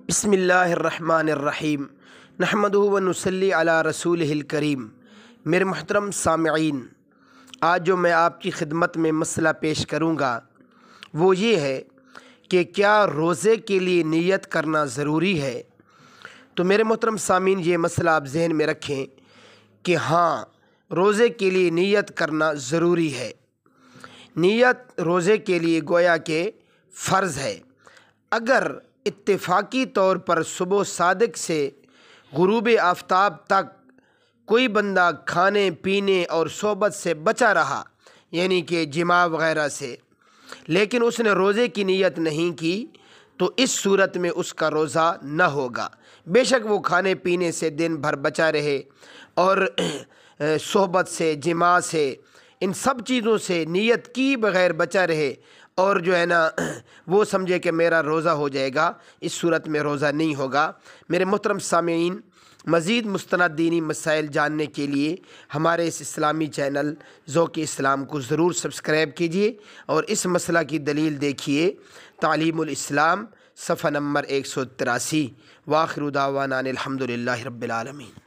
بسم اللہ الرحمن الرحیم نحمدہ و نصلی علی رسولہ الکریم۔ میرے محترم سامعین، آج جو میں آپ کی خدمت میں مسئلہ پیش کروں گا وہ یہ ہے کہ کیا روزے کے لیے نیت کرنا ضروری ہے؟ تو میرے محترم سامعین، یہ مسئلہ آپ ذہن میں رکھیں کہ ہاں، روزے کے لیے نیت کرنا ضروری ہے۔ نیت روزے کے لیے گویا کہ فرض ہے۔ اگر اتفاقی طور پر صبح صادق سے غروب آفتاب تک کوئی بندہ کھانے پینے اور صحبت سے بچا رہا، یعنی کہ جماع وغیرہ سے، لیکن اس نے روزے کی نیت نہیں کی، تو اس صورت میں اس کا روزہ نہ ہوگا۔ بے شک وہ کھانے پینے سے دن بھر بچا رہے اور صحبت سے، جماع سے، ان سب چیزوں سے نیت کی بغیر بچا رہے اور جو ہے نا وہ سمجھے کہ میرا روزہ ہو جائے گا، اس صورت میں روزہ نہیں ہوگا۔ میرے محترم سامعین، مزید مستند دینی مسائل جاننے کے لیے ہمارے اس اسلامی چینل ذوق اسلام کو ضرور سبسکرائب کیجیے اور اس مسئلہ کی دلیل دیکھیے۔ تعلیم الاسلام صفحہ نمبر 183۔ وآخر دعوانا الحمدللہ رب العالمین۔